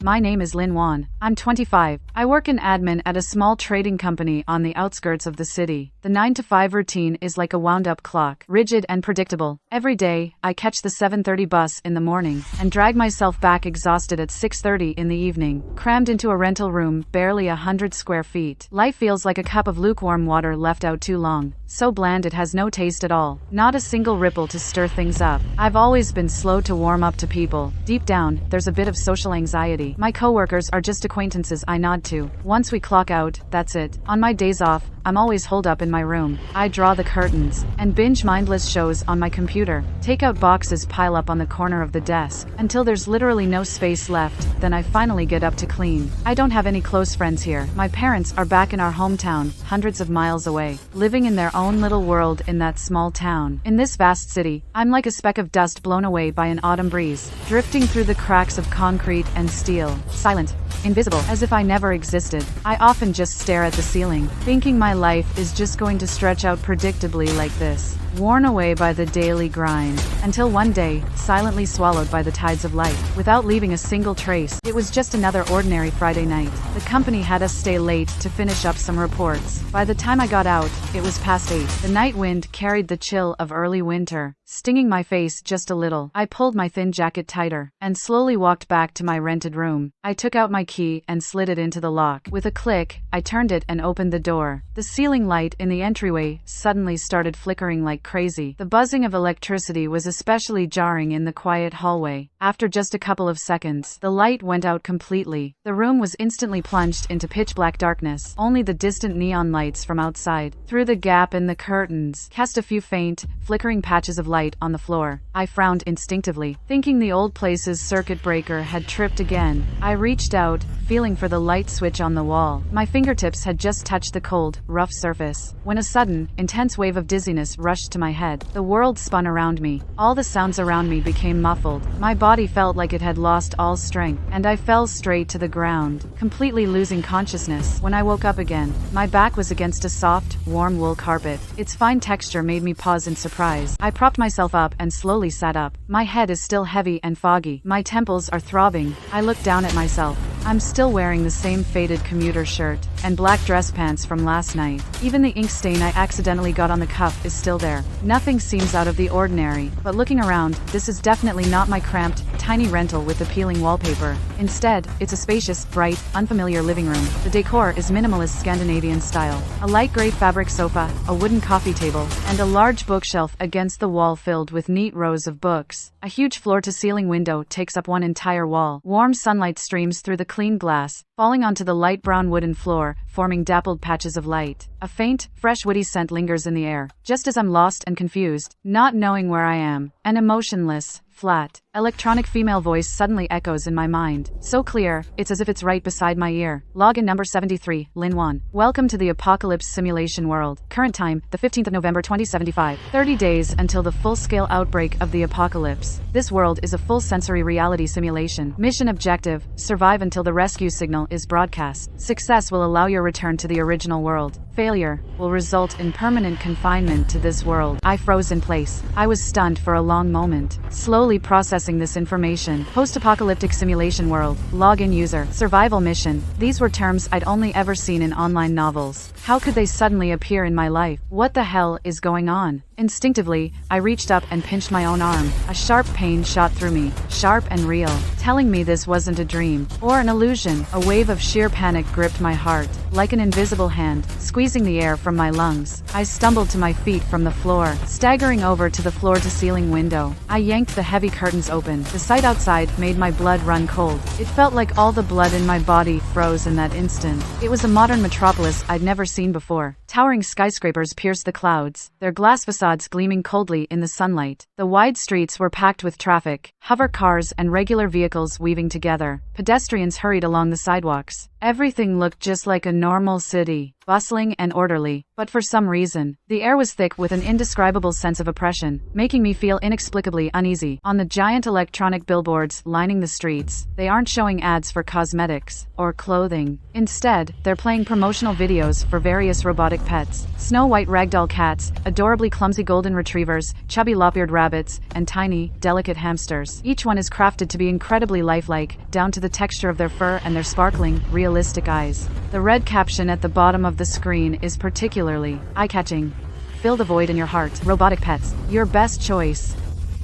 My name is Lin Wan. I'm 25. I work in admin at a small trading company on the outskirts of the city. The 9 to 5 routine is like a wound-up clock, rigid and predictable. Every day, I catch the 7:30 bus in the morning and drag myself back exhausted at 6:30 in the evening, crammed into a rental room barely 100 square feet. Life feels like a cup of lukewarm water left out too long, so bland it has no taste at all. Not a single ripple to stir things up. I've always been slow to warm up to people. Deep down, there's a bit of social anxiety. My coworkers are just acquaintances I nod to. Once we clock out, that's it. On my days off, I'm always holed up in my room. I draw the curtains and binge mindless shows on my computer. Takeout boxes pile up on the corner of the desk until there's literally no space left. Then I finally get up to clean. I don't have any close friends here. My parents are back in our hometown, hundreds of miles away, living in their own little world in that small town. In this vast city, I'm like a speck of dust blown away by an autumn breeze, drifting through the cracks of concrete and steel, silent, invisible, as if I never existed. I often just stare at the ceiling, thinking my life is just going to stretch out predictably like this, worn away by the daily grind, until one day, silently swallowed by the tides of life, without leaving a single trace. It was just another ordinary Friday night. The company had us stay late to finish up some reports. By the time I got out, it was past 8. The night wind carried the chill of early winter, stinging my face just a little. I pulled my thin jacket tighter, and slowly walked back to my rented room. I took out my key and slid it into the lock. With a click, I turned it and opened the door. The ceiling light in the entryway suddenly started flickering like crazy. The buzzing of electricity was especially jarring in the quiet hallway. After just a couple of seconds, the light went out completely. The room was instantly plunged into pitch-black darkness. Only the distant neon lights from outside, through the gap in the curtains, cast a few faint, flickering patches of light on the floor. I frowned instinctively, thinking the old place's circuit breaker had tripped again. I reached out, feeling for the light switch on the wall. My fingertips had just touched the cold, rough surface, when a sudden, intense wave of dizziness rushed to my head. The world spun around me. All the sounds around me became muffled. My body felt like it had lost all strength, and I fell straight to the ground, completely losing consciousness. When I woke up again, my back was against a soft, warm wool carpet. Its fine texture made me pause in surprise. I propped myself up and slowly sat up. My head is still heavy and foggy. My temples are throbbing. I looked down at myself. I'm still wearing the same faded commuter shirt and black dress pants from last night. Even the ink stain I accidentally got on the cuff is still there. Nothing seems out of the ordinary, but looking around, this is definitely not my cramped, tiny rental with appealing wallpaper. Instead, it's a spacious, bright, unfamiliar living room. The decor is minimalist Scandinavian style. A light gray fabric sofa, a wooden coffee table, and a large bookshelf against the wall filled with neat rows of books. A huge floor-to-ceiling window takes up one entire wall. Warm sunlight streams through the clean glass, falling onto the light brown wooden floor, forming dappled patches of light. A faint, fresh woody scent lingers in the air, just as I'm lost and confused, not knowing where I am, and emotionless, flat, electronic female voice suddenly echoes in my mind. So clear, it's as if it's right beside my ear. Login number 73, Lin Wan. Welcome to the apocalypse simulation world. Current time, the 15th of November 2075. 30 days until the full-scale outbreak of the apocalypse. This world is a full sensory reality simulation. Mission objective, survive until the rescue signal is broadcast. Success will allow your return to the original world. Failure will result in permanent confinement to this world. I froze in place. I was stunned for a long moment, slowly processing this information. Post-apocalyptic simulation world. Login user. Survival mission. These were terms I'd only ever seen in online novels. How could they suddenly appear in my life? What the hell is going on? Instinctively, I reached up and pinched my own arm. A sharp pain shot through me, sharp and real, telling me this wasn't a dream or an illusion. A wave of sheer panic gripped my heart, like an invisible hand, squeezing the air from my lungs. I stumbled to my feet from the floor, staggering over to the floor-to-ceiling window. I yanked the heavy curtains open. The sight outside made my blood run cold. It felt like all the blood in my body froze in that instant. It was a modern metropolis I'd never seen before. Towering skyscrapers pierced the clouds, their glass facades gleaming coldly in the sunlight. The wide streets were packed with traffic, hover cars and regular vehicles weaving together. Pedestrians hurried along the sidewalks. Everything looked just like a normal city. bustling and orderly, but for some reason, the air was thick with an indescribable sense of oppression, making me feel inexplicably uneasy. On the giant electronic billboards lining the streets, they aren't showing ads for cosmetics or clothing. Instead, they're playing promotional videos for various robotic pets. Snow-white ragdoll cats, adorably clumsy golden retrievers, chubby lop-eared rabbits, and tiny, delicate hamsters. Each one is crafted to be incredibly lifelike, down to the texture of their fur and their sparkling, realistic eyes. The red caption at the bottom of the screen is particularly eye-catching. Fill the void in your heart. Robotic pets. Your best choice.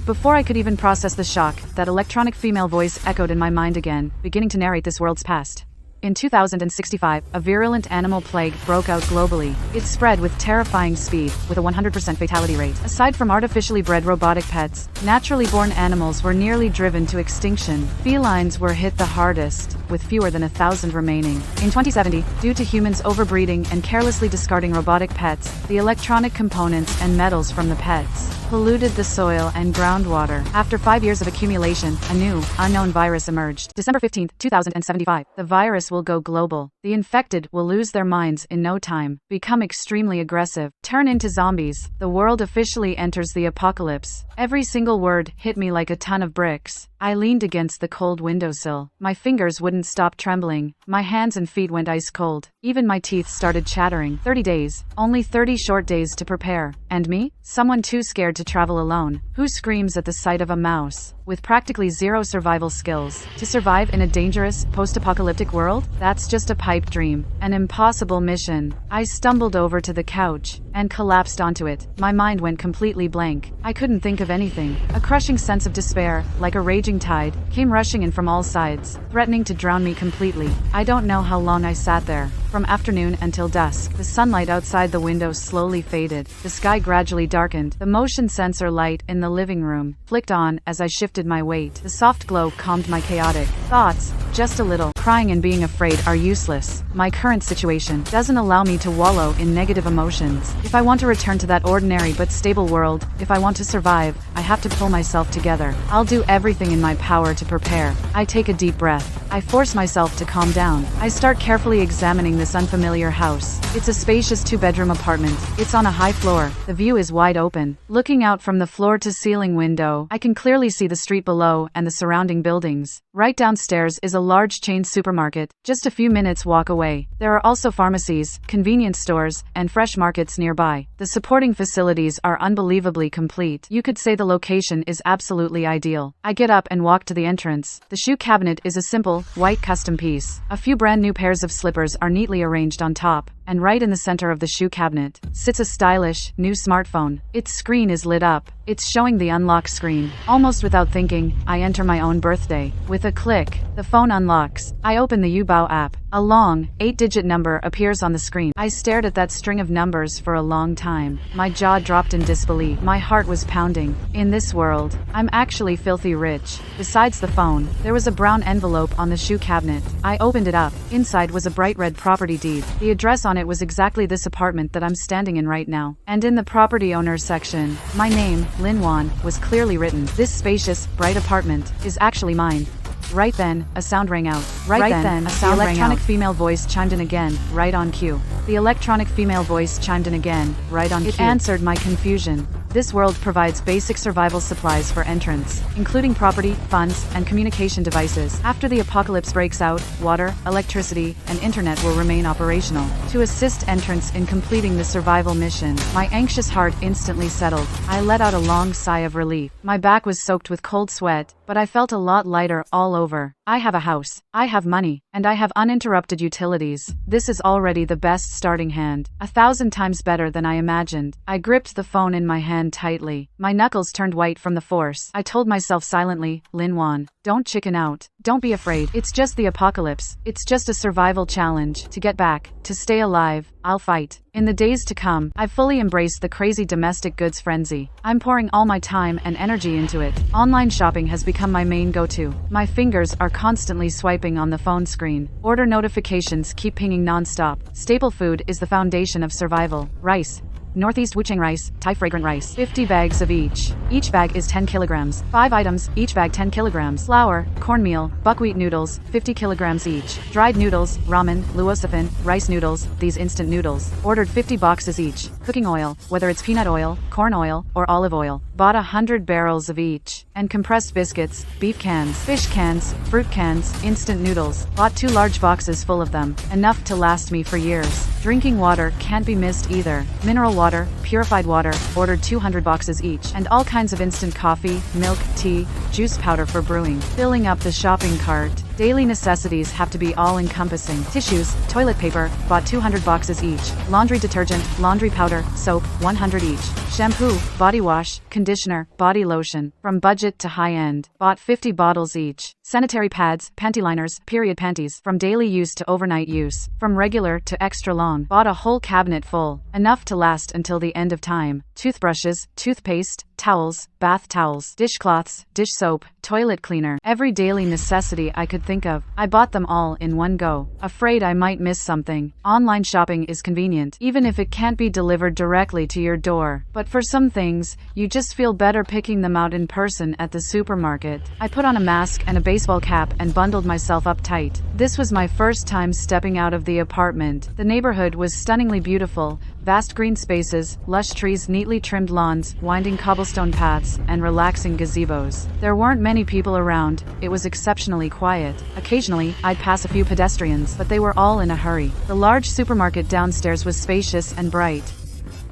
Before I could even process the shock, that electronic female voice echoed in my mind again, beginning to narrate this world's past. In 2065, a virulent animal plague broke out globally. It spread with terrifying speed, with a 100% fatality rate. Aside from artificially bred robotic pets, naturally born animals were nearly driven to extinction. Felines were hit the hardest, with fewer than 1,000 remaining. In 2070, due to humans overbreeding and carelessly discarding robotic pets, the electronic components and metals from the pets polluted the soil and groundwater. After 5 years of accumulation, a new, unknown virus emerged. December 15, 2075. The virus will go global. The infected will lose their minds in no time, become extremely aggressive, turn into zombies. The world officially enters the apocalypse. Every single word hit me like a ton of bricks. I leaned against the cold windowsill. My fingers wouldn't stop trembling. My hands and feet went ice cold. Even my teeth started chattering. 30 days. Only 30 short days to prepare. And me? Someone too scared to travel alone. Who screams at the sight of a mouse? With practically zero survival skills. To survive in a dangerous, post-apocalyptic world? That's just a pipe dream. An impossible mission. I stumbled over to the couch and collapsed onto it. My mind went completely blank. I couldn't think of anything. A crushing sense of despair, like a raging tide, came rushing in from all sides, threatening to drown me completely. I don't know how long I sat there. From afternoon until dusk, the sunlight outside the window slowly faded. The sky gradually darkened. The motion sensor light in the living room flicked on as I shifted my weight. The soft glow calmed my chaotic thoughts. Just a little. Crying and being afraid are useless. My current situation doesn't allow me to wallow in negative emotions. If I want to return to that ordinary but stable world, if I want to survive, I have to pull myself together. I'll do everything in my power to prepare. I take a deep breath. I force myself to calm down. I start carefully examining this unfamiliar house. It's a spacious 2-bedroom apartment. It's on a high floor. The view is wide open. Looking out from the floor-to-ceiling window, I can clearly see the street below and the surrounding buildings. Right downstairs is a large chain supermarket, just a few minutes walk away. There are also pharmacies, convenience stores, and fresh markets nearby. The supporting facilities are unbelievably complete. You could say the location is absolutely ideal. I get up and walk to the entrance. The shoe cabinet is a simple, white custom piece. A few brand new pairs of slippers are neatly arranged on top, and right in the center of the shoe cabinet sits a stylish, new smartphone. Its screen is lit up. It's showing the unlock screen. Almost without thinking, I enter my own birthday. With a click, the phone unlocks. I open the Ubao app. A long, 8-digit number appears on the screen. I stared at that string of numbers for a long time. My jaw dropped in disbelief. My heart was pounding. In this world, I'm actually filthy rich. Besides the phone, there was a brown envelope on the shoe cabinet. I opened it up. Inside was a bright red property deed. The address on it was exactly this apartment that I'm standing in right now. And in the property owner section, my name, Lin Wan, was clearly written. This spacious, bright apartment is actually mine. Right then, a sound rang out. Right then, a sound rang out. The electronic female voice chimed in again, right on cue. The electronic female voice chimed in again, right on cue. It answered my confusion. This world provides basic survival supplies for entrants, including property, funds, and communication devices. After the apocalypse breaks out, water, electricity, and internet will remain operational. To assist entrants in completing the survival mission, my anxious heart instantly settled. I let out a long sigh of relief. My back was soaked with cold sweat, but I felt a lot lighter all over. I have a house, I have money, and I have uninterrupted utilities. This is already the best starting hand. 1,000 times better than I imagined. I gripped the phone in my hand tightly. My knuckles turned white from the force. I told myself silently, Lin Wan, don't chicken out. Don't be afraid. It's just the apocalypse. It's just a survival challenge. To get back, to stay alive, I'll fight. In the days to come, I've fully embraced the crazy domestic goods frenzy. I'm pouring all my time and energy into it. Online shopping has become my main go-to. My fingers are constantly swiping on the phone screen. Order notifications keep pinging non-stop. Staple food is the foundation of survival. Rice, Northeast Wuchang rice, Thai fragrant rice, 50 bags of each. Each bag is 10 kilograms. 5 items, each bag 10 kilograms. Flour, cornmeal, buckwheat noodles, 50 kilograms each. Dried noodles, ramen, luosifan, rice noodles, these instant noodles. Ordered 50 boxes each. Cooking oil, whether it's peanut oil, corn oil, or olive oil. Bought 100 barrels of each. And compressed biscuits, beef cans, fish cans, fruit cans, instant noodles. Bought 2 large boxes full of them. Enough to last me for years. Drinking water can't be missed either. Mineral water, purified water, ordered 200 boxes each. And all kinds of instant coffee, milk, tea, juice powder for brewing. Filling up the shopping cart. Daily necessities have to be all-encompassing. Tissues, toilet paper, bought 200 boxes each. Laundry detergent, laundry powder, soap, 100 each. Shampoo, body wash, conditioner, body lotion. From budget to high-end. Bought 50 bottles each. Sanitary pads, panty liners, period panties. From daily use to overnight use. From regular to extra long. Bought a whole cabinet full. Enough to last until the end of time. Toothbrushes, toothpaste, towels, bath towels, dishcloths, dish soap, toilet cleaner. Every daily necessity I could think of. I bought them all in one go. Afraid I might miss something. Online shopping is convenient, even if it can't be delivered directly to your door. But for some things, you just feel better picking them out in person at the supermarket. I put on a mask and a baseball cap and bundled myself up tight. This was my first time stepping out of the apartment. The neighborhood was stunningly beautiful. Vast green spaces, lush trees, neatly trimmed lawns, winding cobblestone paths, and relaxing gazebos. There weren't many people around. It was exceptionally quiet. Occasionally, I'd pass a few pedestrians, but they were all in a hurry. The large supermarket downstairs was spacious and bright.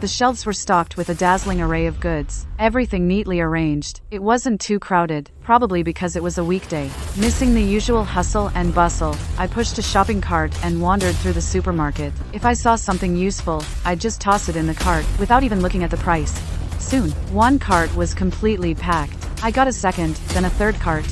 The shelves were stocked with a dazzling array of goods, everything neatly arranged. It wasn't too crowded, probably because it was a weekday. Missing the usual hustle and bustle, I pushed a shopping cart and wandered through the supermarket. If I saw something useful, I'd just toss it in the cart, without even looking at the price. Soon, one cart was completely packed. I got a second, then a third cart.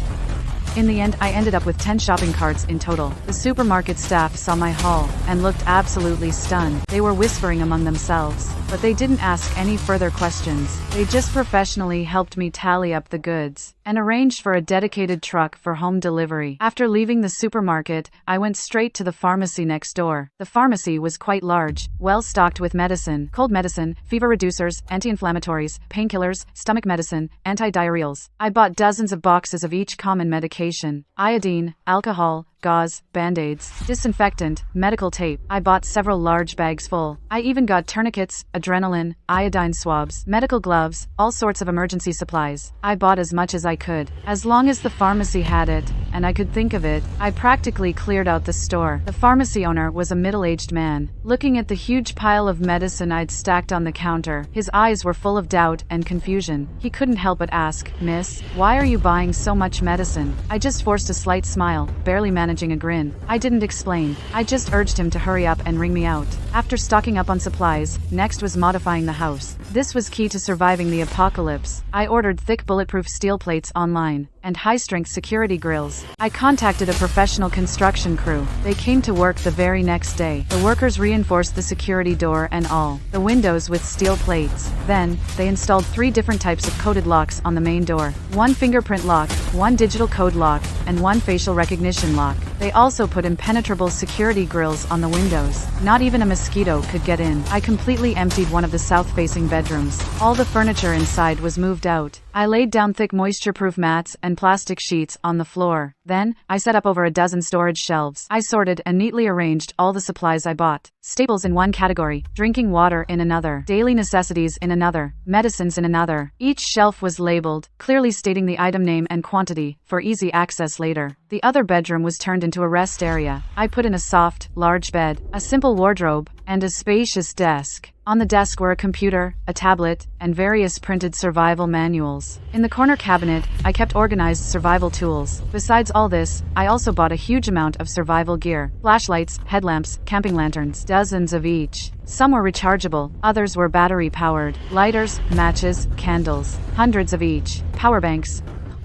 In the end, I ended up with 10 shopping carts in total. The supermarket staff saw my haul and looked absolutely stunned. They were whispering among themselves, but they didn't ask any further questions. They just professionally helped me tally up the goods and arranged for a dedicated truck for home delivery. After leaving the supermarket, I went straight to the pharmacy next door. The pharmacy was quite large, well stocked with medicine, cold medicine, fever reducers, anti-inflammatories, painkillers, stomach medicine, antidiarrheals. I bought dozens of boxes of each common medication: iodine, alcohol, gauze, band-aids, disinfectant, medical tape. I bought several large bags full. I even got tourniquets, adrenaline, iodine swabs, medical gloves, all sorts of emergency supplies. I bought as much as I could. As long as the pharmacy had it, and I could think of it, I practically cleared out the store. The pharmacy owner was a middle-aged man. Looking at the huge pile of medicine I'd stacked on the counter, his eyes were full of doubt and confusion. He couldn't help but ask, "Miss, why are you buying so much medicine?" I just forced a slight smile, barely managing a grin. I didn't explain. I just urged him to hurry up and ring me out. After stocking up on supplies, next was modifying the house. This was key to surviving the apocalypse. I ordered thick bulletproof steel plates online and high-strength security grills. I contacted a professional construction crew. They came to work the very next day. The workers reinforced the security door and all the windows with steel plates. Then, they installed 3 different types of coded locks on the main door. 1 fingerprint lock, 1 digital code lock, and 1 facial recognition lock. They also put impenetrable security grills on the windows. Not even a mosquito could get in. I completely emptied one of the south-facing bedrooms. All the furniture inside was moved out. I laid down thick moisture-proof mats and plastic sheets on the floor. Then, I set up over a dozen storage shelves. I sorted and neatly arranged all the supplies I bought. Staples in one category, drinking water in another, daily necessities in another, medicines in another. Each shelf was labeled, clearly stating the item name and quantity, for easy access later. The other bedroom was turned into a rest area. I put in a soft, large bed, a simple wardrobe, and a spacious desk. On the desk were a computer, a tablet, and various printed survival manuals. In the corner cabinet, I kept organized survival tools. Besides all this, I also bought a huge amount of survival gear: flashlights, headlamps, camping lanterns, dozens of each. Some were rechargeable, others were battery-powered. Lighters, matches, candles, hundreds of each. Power banks,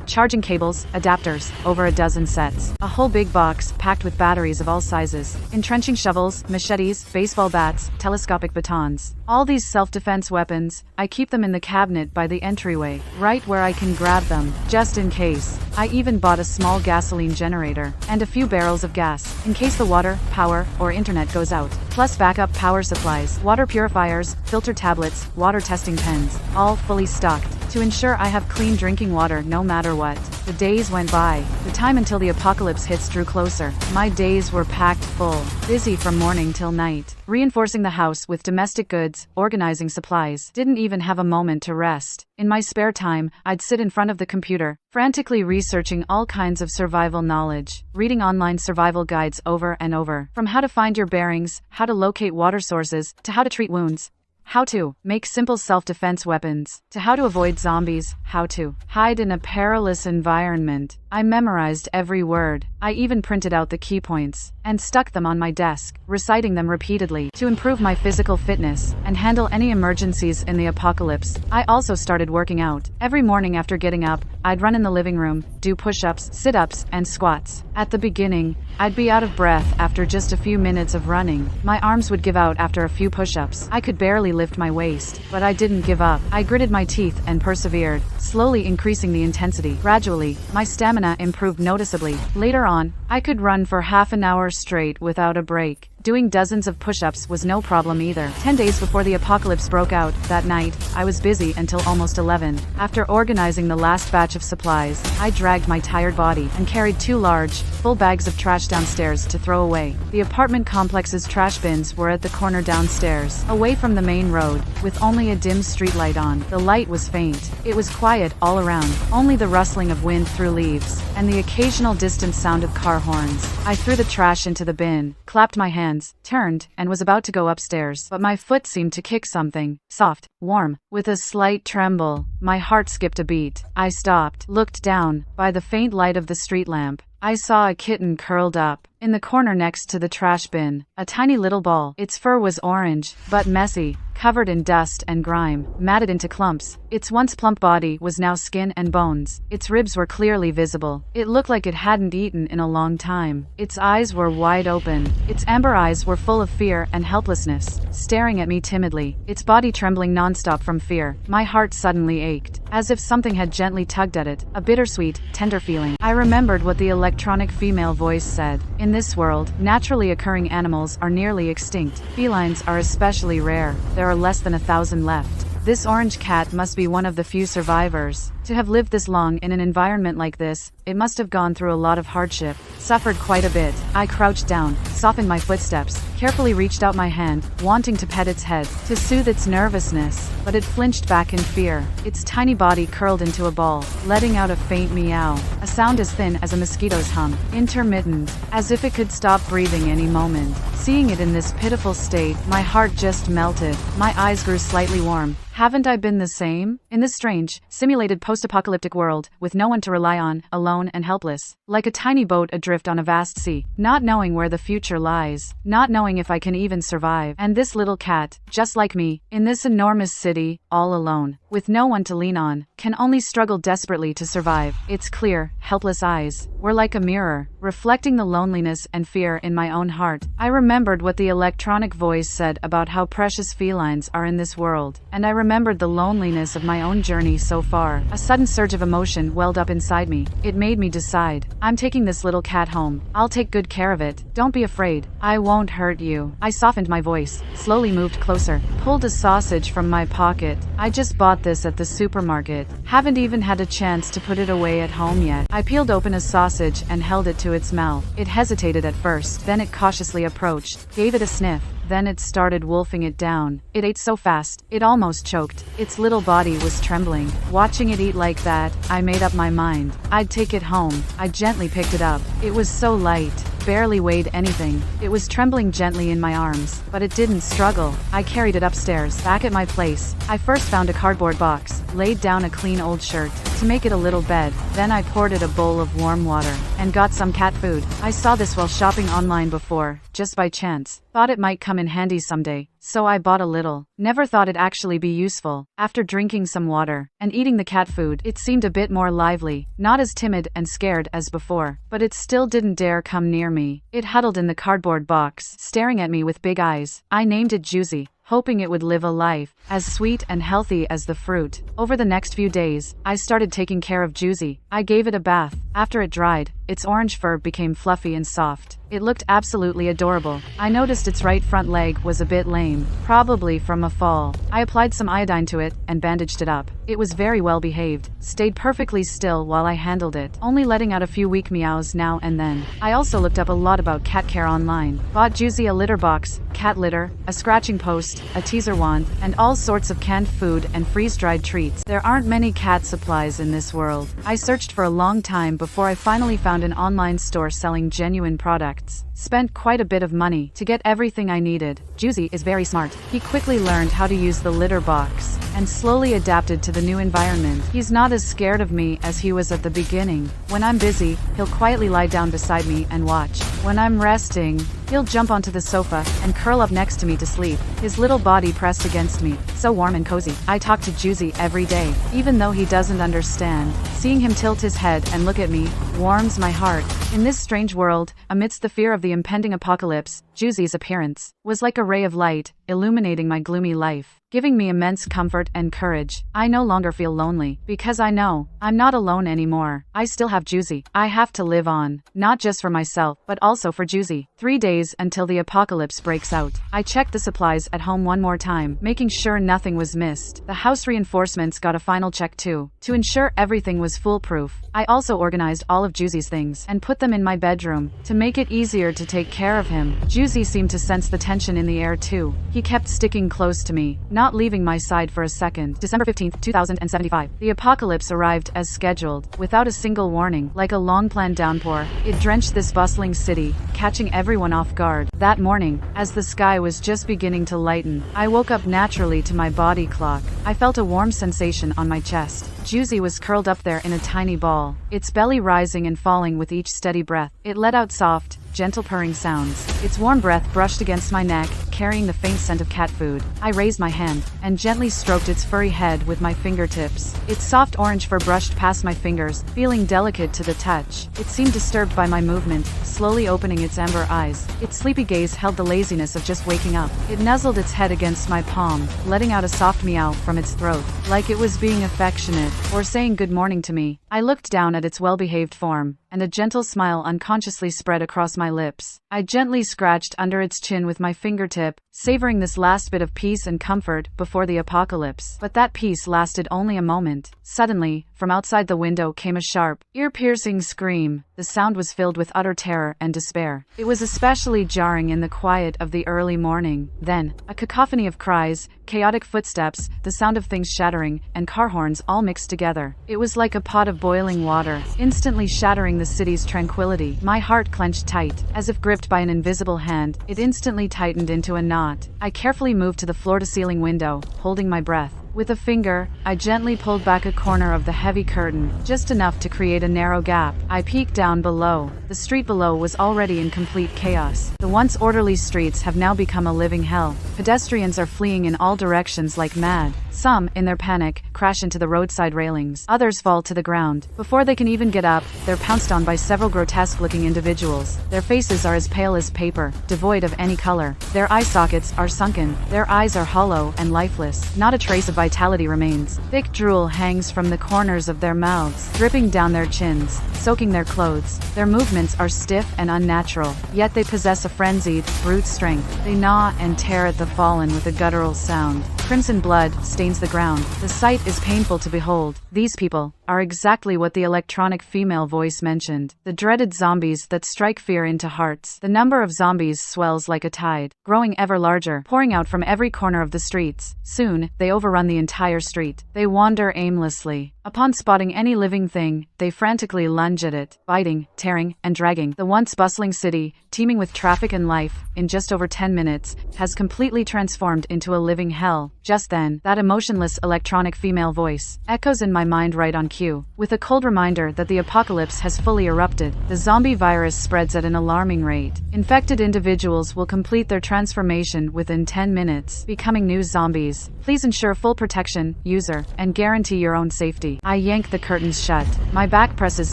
charging cables, adapters, over a dozen sets. A whole big box packed with batteries of all sizes, entrenching shovels, machetes, baseball bats, telescopic batons. All these self-defense weapons, I keep them in the cabinet by the entryway, right where I can grab them, just in case. I even bought a small gasoline generator, and a few barrels of gas, in case the water, power, or internet goes out. Plus backup power supplies, water purifiers, filter tablets, water testing pens, all fully stocked, to ensure I have clean drinking water no matter what. The days went by. The time until the apocalypse hits drew closer. My days were packed full, busy from morning till night, reinforcing the house with domestic goods, organizing supplies. Didn't even have a moment to rest. In my spare time, I'd sit in front of the computer, frantically researching all kinds of survival knowledge, reading online survival guides over and over. From how to find your bearings, how to locate water sources, to how to treat wounds, how to make simple self-defense weapons, to how to avoid zombies, how to hide in a perilous environment. I memorized every word. I even printed out the key points and stuck them on my desk, reciting them repeatedly to improve my physical fitness and handle any emergencies in the apocalypse. I also started working out. Every morning after getting up, I'd run in the living room, do push-ups, sit-ups, and squats. At the beginning, I'd be out of breath after just a few minutes of running. My arms would give out after a few push-ups. I could barely lift my waist, but I didn't give up. I gritted my teeth and persevered, slowly increasing the intensity. Gradually, my stamina improved noticeably. Later on, I could run for half an hour straight without a break. Doing dozens of push-ups was no problem either. 10 days before the apocalypse broke out, that night, I was busy until almost 11. After organizing the last batch of supplies, I dragged my tired body and carried 2 large, full bags of trash downstairs to throw away. The apartment complex's trash bins were at the corner downstairs, away from the main road, with only a dim streetlight on. The light was faint. It was quiet all around, only the rustling of wind through leaves, and the occasional distant sound of car horns. I threw the trash into the bin, clapped my hands, turned, and was about to go upstairs, but my foot seemed to kick something, soft, warm. With a slight tremble, my heart skipped a beat. I stopped, looked down. By the faint light of the street lamp, I saw a kitten curled up in the corner next to the trash bin, a tiny little ball. Its fur was orange, but messy, covered in dust and grime, matted into clumps. Its once plump body was now skin and bones. Its ribs were clearly visible. It looked like it hadn't eaten in a long time. Its eyes were wide open. Its amber eyes were full of fear and helplessness, staring at me timidly, its body trembling nonstop from fear. My heart suddenly ached, as if something had gently tugged at it, a bittersweet, tender feeling. I remembered what the electronic female voice said. In this world, naturally occurring animals are nearly extinct. Felines are especially rare. There are less than 1,000 left. This orange cat must be one of the few survivors. To have lived this long in an environment like this, it must have gone through a lot of hardship, suffered quite a bit. I crouched down, softened my footsteps, carefully reached out my hand, wanting to pet its head, to soothe its nervousness, but it flinched back in fear. Its tiny body curled into a ball, letting out a faint meow, a sound as thin as a mosquito's hum, intermittent, as if it could stop breathing any moment. Seeing it in this pitiful state, my heart just melted. My eyes grew slightly warm. Haven't I been the same? In this strange, simulated post-apocalyptic world, with no one to rely on, alone and helpless, like a tiny boat adrift on a vast sea, not knowing where the future lies, not knowing if I can even survive. And this little cat, just like me, in this enormous city, all alone, with no one to lean on, can only struggle desperately to survive. Its clear, helpless eyes were like a mirror, reflecting the loneliness and fear in my own heart. I remembered what the electronic voice said about how precious felines are in this world, and I remembered the loneliness of my own journey so far. A sudden surge of emotion welled up inside me. It made me decide. I'm taking this little cat home. I'll take good care of it. Don't be afraid. I won't hurt you. I softened my voice, slowly moved closer, pulled a sausage from my pocket. I just bought this at the supermarket. Haven't even had a chance to put it away at home yet. I peeled open a sausage and held it to its mouth. It hesitated at first, then it cautiously approached, gave it a sniff. Then it started wolfing it down. It ate so fast, it almost choked. Its little body was trembling. Watching it eat like that, I made up my mind. I'd take it home. I gently picked it up. It was so light, barely weighed anything. It was trembling gently in my arms, but it didn't struggle. I carried it upstairs. Back at my place, I first found a cardboard box, laid down a clean old shirt to make it a little bed. Then I poured it a bowl of warm water and got some cat food. I saw this while shopping online before, just by chance. Thought it might come in handy someday. so I bought a little. Never thought it'd actually be useful. After drinking some water and eating the cat food, it seemed a bit more lively, not as timid and scared as before, but it still didn't dare come near me. It huddled in the cardboard box, staring at me with big eyes. I named it Juicy, hoping it would live a life as sweet and healthy as the fruit. Over the next few days, I started taking care of Juicy. I gave it a bath. After it dried, its orange fur became fluffy and soft. It looked absolutely adorable. I noticed its right front leg was a bit lame, probably from a fall. I applied some iodine to it and bandaged it up. It was very well behaved, stayed perfectly still while I handled it, only letting out a few weak meows now and then. I also looked up a lot about cat care online. Bought Juicy a litter box, cat litter, a scratching post, a teaser wand, and all sorts of canned food and freeze-dried treats. There aren't many cat supplies in this world. I searched for a long time before I finally found an online store selling genuine products. Spent quite a bit of money to get everything I needed. Juicy is very smart. He quickly learned how to use the litter box and slowly adapted to the new environment. He's not as scared of me as he was at the beginning. When I'm busy, he'll quietly lie down beside me and watch. When I'm resting, he'll jump onto the sofa and curl up next to me to sleep, his little body pressed against me, so warm and cozy. I talk to Juicy every day, even though he doesn't understand. Seeing him tilt his head and look at me warms my heart. In this strange world, amidst the fear of the impending apocalypse, Juicy's appearance was like a ray of light, illuminating my gloomy life, giving me immense comfort and courage. I no longer feel lonely, because I know I'm not alone anymore. I still have Juicy. I have to live on, not just for myself, but also for Juicy. 3 days until the apocalypse breaks out. I checked the supplies at home one more time, making sure nothing was missed. The house reinforcements got a final check too, to ensure everything was foolproof. I also organized all of Juicy's things and put them in my bedroom to make it easier to take care of him. Juicy seemed to sense the tension in the air too. He kept sticking close to me, not leaving my side for a second. December 15th, 2075. The apocalypse arrived as scheduled, without a single warning. Like a long-planned downpour, it drenched this bustling city, catching everyone off guard. That morning, as the sky was just beginning to lighten, I woke up naturally to my body clock. I felt a warm sensation on my chest. Juicy was curled up there in a tiny ball, its belly rising and falling with each steady breath. It let out soft, gentle purring sounds. Its warm breath brushed against my neck, carrying the faint scent of cat food. I raised my hand and gently stroked its furry head with my fingertips. Its soft orange fur brushed past my fingers, feeling delicate to the touch. It seemed disturbed by my movement, slowly opening its amber eyes. Its sleepy gaze held the laziness of just waking up. It nuzzled its head against my palm, letting out a soft meow from its throat, like it was being affectionate or saying good morning to me. I looked down at its well-behaved form, and a gentle smile unconsciously spread across my lips. I gently scratched under its chin with my fingertip, savoring this last bit of peace and comfort before the apocalypse. But that peace lasted only a moment. Suddenly, from outside the window came a sharp, ear-piercing scream. The sound was filled with utter terror and despair. It was especially jarring in the quiet of the early morning. Then, a cacophony of cries, chaotic footsteps, the sound of things shattering, and car horns all mixed together. It was like a pot of boiling water, instantly shattering the city's tranquility. My heart clenched tight, as if gripped by an invisible hand. It instantly tightened into a knot. I carefully moved to the floor-to-ceiling window, holding my breath. With a finger, I gently pulled back a corner of the heavy curtain, just enough to create a narrow gap. I peeked down below. The street below was already in complete chaos. The once orderly streets have now become a living hell. Pedestrians are fleeing in all directions like mad. Some, in their panic, crash into the roadside railings. Others fall to the ground. Before they can even get up, they're pounced on by several grotesque-looking individuals. Their faces are as pale as paper, devoid of any color. Their eye sockets are sunken. Their eyes are hollow and lifeless. Not a trace of vitality remains. Thick drool hangs from the corners of their mouths, dripping down their chins, soaking their clothes. Their movements are stiff and unnatural, yet they possess a frenzied, brute strength. They gnaw and tear at the fallen with a guttural sound. Crimson blood stains the ground. The sight is painful to behold. These people are exactly what the electronic female voice mentioned. The dreaded zombies that strike fear into hearts. The number of zombies swells like a tide, growing ever larger, pouring out from every corner of the streets. Soon, they overrun the entire street. They wander aimlessly, Upon spotting any living thing, they frantically lunge at it, biting, tearing, and dragging. The once bustling city, teeming with traffic and life, in just over 10 minutes, has completely transformed into a living hell. Just then, that emotionless electronic female voice echoes in my mind right on cue, with a cold reminder that the apocalypse has fully erupted. The zombie virus spreads at an alarming rate. Infected individuals will complete their transformation within 10 minutes, becoming new zombies. Please ensure full protection, user, and guarantee your own safety. I yank the curtains shut. My back presses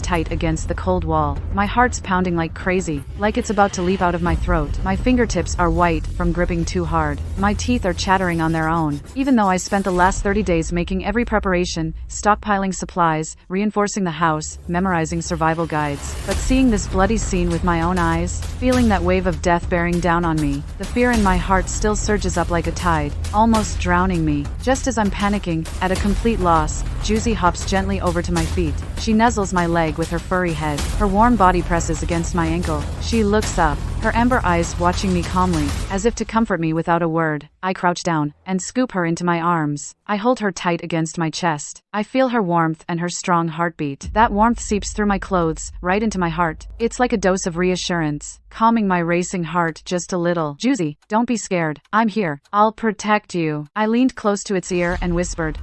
tight against the cold wall. My heart's pounding like crazy, like it's about to leap out of my throat. My fingertips are white from gripping too hard. My teeth are chattering on their own. Even though I spent the last 30 days making every preparation, stockpiling supplies, reinforcing the house, memorizing survival guides. But seeing this bloody scene with my own eyes, feeling that wave of death bearing down on me, the fear in my heart still surges up like a tide, almost drowning me. Just as I'm panicking, at a complete loss, Juicy hops gently over to my feet. She nuzzles my leg with her furry head. Her warm body presses against my ankle. She looks up, her amber eyes watching me calmly, as if to comfort me without a word. I crouch down and scoop her into my arms. I hold her tight against my chest. I feel her warmth and her strong heartbeat. That warmth seeps through my clothes, right into my heart. It's like a dose of reassurance, calming my racing heart just a little. Juicy, don't be scared. I'm here. I'll protect you. I leaned close to its ear and whispered.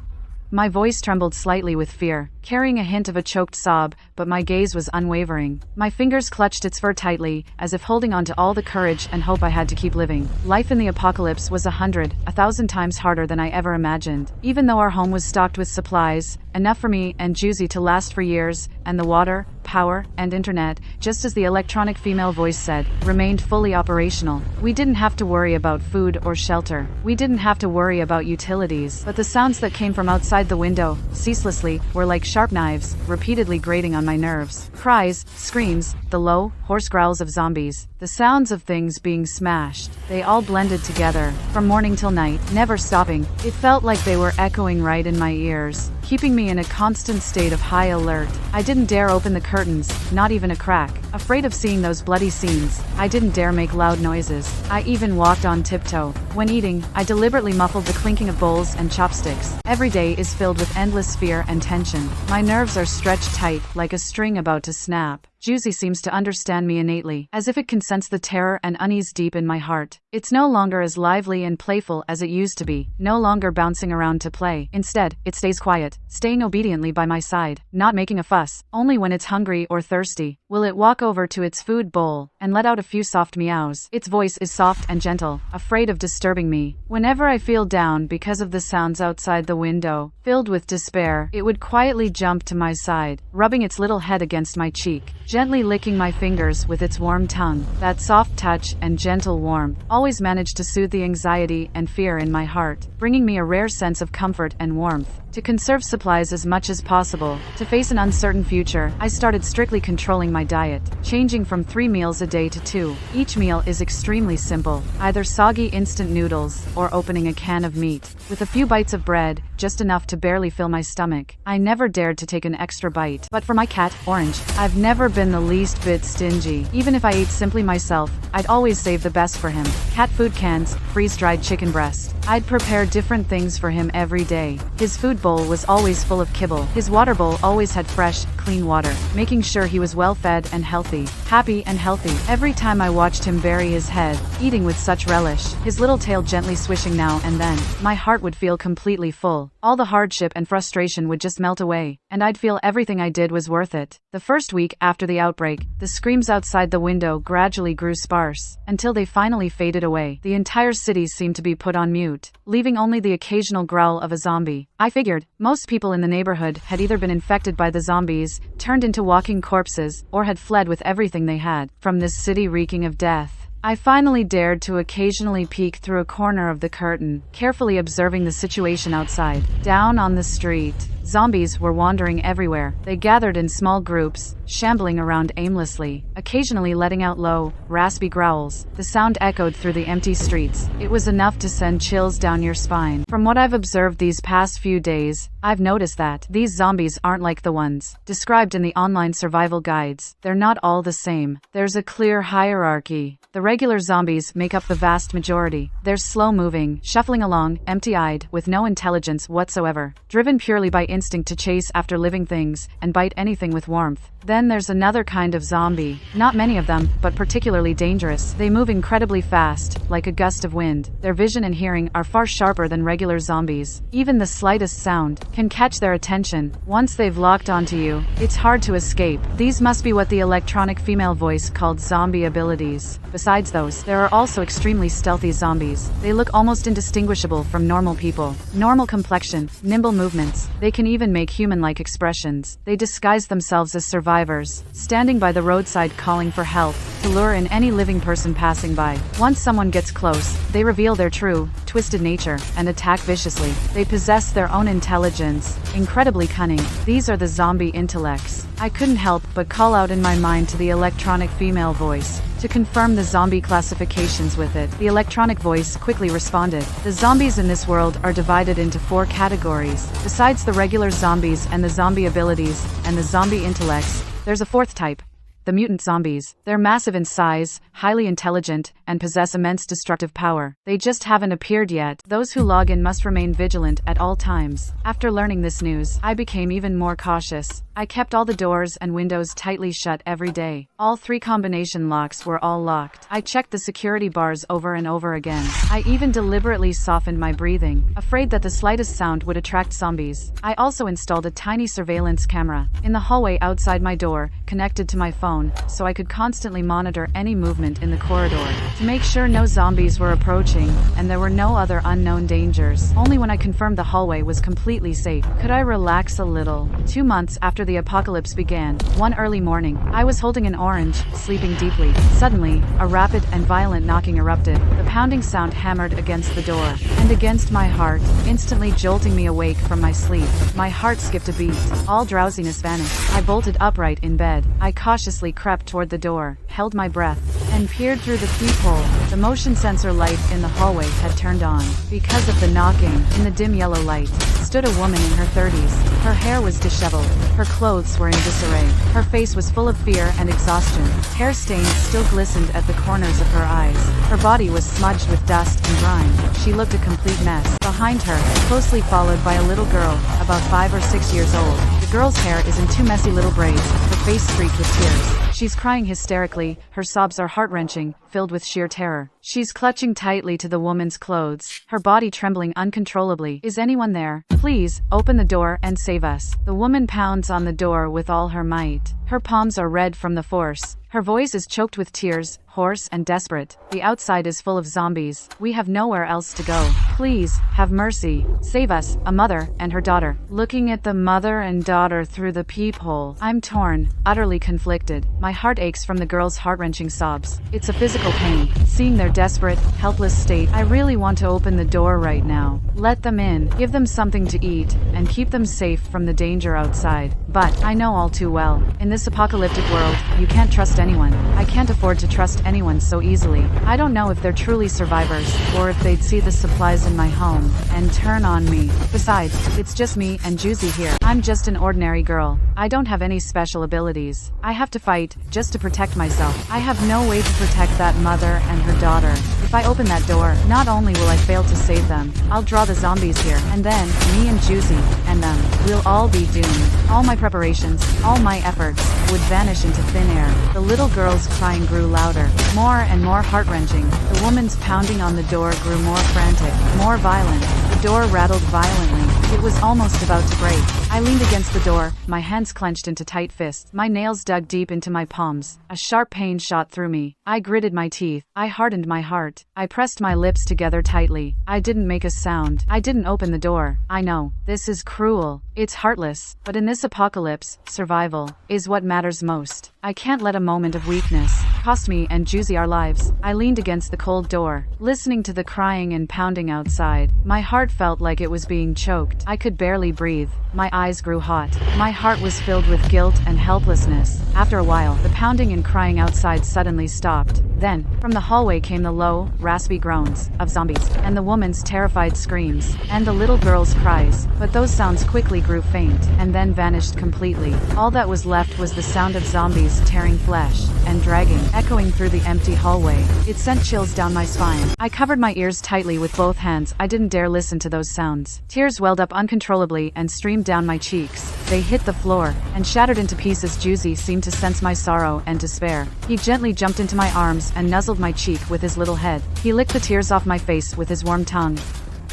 My voice trembled slightly with fear, carrying a hint of a choked sob, but my gaze was unwavering. My fingers clutched its fur tightly, as if holding on to all the courage and hope I had to keep living. Life in the apocalypse was 1,000 times harder than I ever imagined. Even though our home was stocked with supplies, enough for me and Juicy to last for years, and the water, power, and internet, just as the electronic female voice said, remained fully operational. We didn't have to worry about food or shelter. We didn't have to worry about utilities. But the sounds that came from outside the window, ceaselessly, were like sharp knives, repeatedly grating on my nerves. Cries, screams, the low, hoarse growls of zombies, the sounds of things being smashed. They all blended together, from morning till night, never stopping. It felt like they were echoing right in my ears, keeping me in a constant state of high alert. I didn't dare open the curtains, not even a crack. Afraid of seeing those bloody scenes, I didn't dare make loud noises. I even walked on tiptoe. When eating, I deliberately muffled the clinking of bowls and chopsticks. Every day is filled with endless fear and tension. My nerves are stretched tight, like a string about to snap. Juicy seems to understand me innately, as if it can sense the terror and unease deep in my heart. It's no longer as lively and playful as it used to be, no longer bouncing around to play. Instead, it stays quiet, staying obediently by my side, not making a fuss. Only when it's hungry or thirsty will it walk over to its food bowl and let out a few soft meows. Its voice is soft and gentle, afraid of disturbing me. Whenever I feel down because of the sounds outside the window, filled with despair, it would quietly jump to my side, rubbing its little head against my cheek, gently licking my fingers with its warm tongue. That soft touch and gentle warmth always managed to soothe the anxiety and fear in my heart, bringing me a rare sense of comfort and warmth. To conserve supplies as much as possible, to face an uncertain future, I started strictly controlling my diet, changing from 3 meals a day to 2. Each meal is extremely simple, either soggy instant noodles or opening a can of meat, with a few bites of bread, just enough to barely fill my stomach. I never dared to take an extra bite. But for my cat, Orange, I've never been the least bit stingy. Even if I ate simply myself, I'd always save the best for him. Cat food cans, freeze-dried chicken breast. I'd prepare different things for him every day. His food bowl was always full of kibble. His water bowl always had fresh, clean water, making sure he was well fed and healthy. Happy and healthy. Every time I watched him bury his head, eating with such relish, his little tail gently swishing now and then, my heart would feel completely full. All the hardship and frustration would just melt away, and I'd feel everything I did was worth it. The first week after the outbreak, the screams outside the window gradually grew sparse, until they finally faded away. The entire city seemed to be put on mute, leaving only the occasional growl of a zombie. I figured most people in the neighborhood had either been infected by the zombies, turned into walking corpses, or had fled with everything they had from this city reeking of death. I finally dared to occasionally peek through a corner of the curtain, carefully observing the situation outside. Down on the street, zombies were wandering everywhere. They gathered in small groups, shambling around aimlessly, occasionally letting out low, raspy growls. The sound echoed through the empty streets. It was enough to send chills down your spine. From what I've observed these past few days, I've noticed that these zombies aren't like the ones described in the online survival guides. They're not all the same. There's a clear hierarchy. The regular zombies make up the vast majority. They're slow-moving, shuffling along, empty-eyed, with no intelligence whatsoever, driven purely by instinct to chase after living things and bite anything with warmth. Then there's another kind of zombie. Not many of them, but particularly dangerous. They move incredibly fast, like a gust of wind. Their vision and hearing are far sharper than regular zombies. Even the slightest sound can catch their attention. Once they've locked onto you, it's hard to escape. These must be what the electronic female voice called zombie abilities. Besides those, there are also extremely stealthy zombies. They look almost indistinguishable from normal people. Normal complexion, nimble movements. They can even make human-like expressions. They disguise themselves as survivors, standing by the roadside calling for help, to lure in any living person passing by. Once someone gets close, they reveal their true, twisted nature, and attack viciously. They possess their own intelligence, incredibly cunning. These are the zombie intellects. I couldn't help but call out in my mind to the electronic female voice to confirm the zombie classifications with it. The electronic voice quickly responded. The zombies in this world are divided into 4 categories. Besides the regular zombies and the zombie abilities and the zombie intellects, there's a 4th type. The mutant zombies. They're massive in size, highly intelligent, and possess immense destructive power. They just haven't appeared yet. Those who log in must remain vigilant at all times. After learning this news, I became even more cautious. I kept all the doors and windows tightly shut every day. All 3 combination locks were all locked. I checked the security bars over and over again. I even deliberately softened my breathing, afraid that the slightest sound would attract zombies. I also installed a tiny surveillance camera in the hallway outside my door, connected to my phone, so I could constantly monitor any movement in the corridor to make sure no zombies were approaching and there were no other unknown dangers. Only when I confirmed the hallway was completely safe could I relax a little. 2 months after the apocalypse began, one early morning, I was holding an orange, sleeping deeply. Suddenly, a rapid and violent knocking erupted. The pounding sound hammered against the door and against my heart, instantly jolting me awake from my sleep. My heart skipped a beat. All drowsiness vanished. I bolted upright in bed. I cautiously crept toward the door, held my breath, and peered through the peephole. The motion sensor light in the hallway had turned on. Because of the knocking, in the dim yellow light, stood a woman in her 30s. Her hair was disheveled. Her clothes were in disarray. Her face was full of fear and exhaustion. Hair stains still glistened at the corners of her eyes. Her body was smudged with dust and grime. She looked a complete mess. Behind her, closely followed by a little girl, about 5 or 6 years old. The girl's hair is in 2 messy little braids, her face streaked with tears. She's crying hysterically, her sobs are heart-wrenching, filled with sheer terror. She's clutching tightly to the woman's clothes, her body trembling uncontrollably. Is anyone there? Please, open the door and save us. The woman pounds on the door with all her might. Her palms are red from the force. Her voice is choked with tears, hoarse and desperate. The outside is full of zombies. We have nowhere else to go. Please, have mercy. Save us, a mother and her daughter. Looking at the mother and daughter through the peephole, I'm torn, utterly conflicted. My heart aches from the girl's heart-wrenching sobs. It's a physical pain. Seeing their desperate, helpless state, I really want to open the door right now. Let them in, give them something to eat, and keep them safe from the danger outside. But, I know all too well, in this apocalyptic world, you can't trust anyone. I can't afford to trust anyone so easily. I don't know if they're truly survivors, or if they'd see the supplies in my home and turn on me. Besides, it's just me and Juicy here. I'm just an ordinary girl. I don't have any special abilities. I have to fight, just to protect myself. I have no way to protect that mother and her daughter. If I open that door, not only will I fail to save them, I'll draw the zombies here, and then, me and Juicy, and them, we'll all be doomed. All my preparations, all my efforts, would vanish into thin air. The little girl's crying grew louder, more and more heart-wrenching. The woman's pounding on the door grew more frantic, more violent. The door rattled violently. It was almost about to break. I leaned against the door, my hands clenched into tight fists. My nails dug deep into my palms. A sharp pain shot through me. I gritted my teeth. I hardened my heart. I pressed my lips together tightly. I didn't make a sound. I didn't open the door. I know, this is cruel. It's heartless. But in this apocalypse, survival is what matters most. I can't let a moment of weakness cost me and Juicy our lives. I leaned against the cold door, listening to the crying and pounding outside. My heart felt like it was being choked. I could barely breathe. My eyes grew hot. My heart was filled with guilt and helplessness. After a while, the pounding and crying outside suddenly stopped. Then, from the hallway came the low, raspy groans of zombies, and the woman's terrified screams, and the little girl's cries. But those sounds quickly grew faint, and then vanished completely. All that was left was the sound of zombies breeze tearing flesh and dragging, echoing through the empty hallway. It sent chills down my spine. I covered my ears tightly with both hands. I didn't dare listen to those sounds. Tears welled up uncontrollably and streamed down my cheeks. They hit the floor and shattered into pieces. Juicy seemed to sense my sorrow and despair. He gently jumped into my arms and nuzzled my cheek with his little head. He licked the tears off my face with his warm tongue.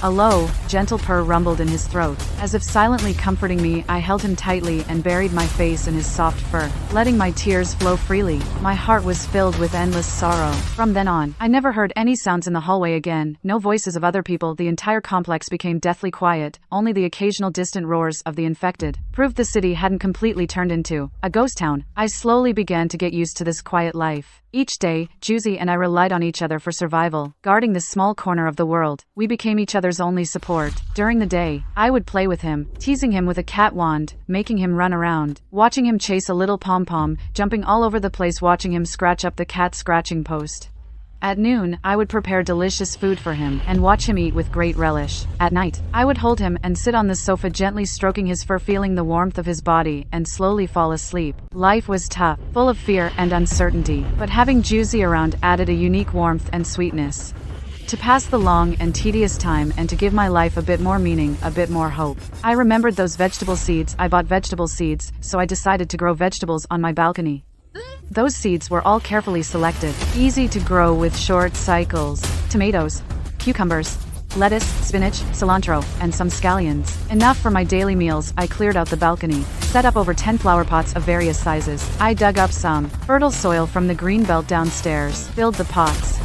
A low, gentle purr rumbled in his throat. As if silently comforting me, I held him tightly and buried my face in his soft fur, letting my tears flow freely. My heart was filled with endless sorrow. From then on, I never heard any sounds in the hallway again, no voices of other people. The entire complex became deathly quiet, only the occasional distant roars of the infected proved the city hadn't completely turned into a ghost town. I slowly began to get used to this quiet life. Each day, Juicy and I relied on each other for survival, guarding this small corner of the world. We became each other's only support. During the day, I would play with him, teasing him with a cat wand, making him run around, watching him chase a little pom-pom, jumping all over the place, watching him scratch up the cat scratching post. At noon, I would prepare delicious food for him and watch him eat with great relish. At night, I would hold him and sit on the sofa, gently stroking his fur, feeling the warmth of his body, and slowly fall asleep. Life was tough, full of fear and uncertainty, but having Juicy around added a unique warmth and sweetness to pass the long and tedious time and to give my life a bit more meaning, a bit more hope. I remembered those vegetable seeds. I bought vegetable seeds, so I decided to grow vegetables on my balcony. Those seeds were all carefully selected, easy to grow with short cycles. Tomatoes, cucumbers, lettuce, spinach, cilantro, and some scallions. Enough for my daily meals. I cleared out the balcony, set up over 10 flower pots of various sizes. I dug up some fertile soil from the green belt downstairs, filled the pots.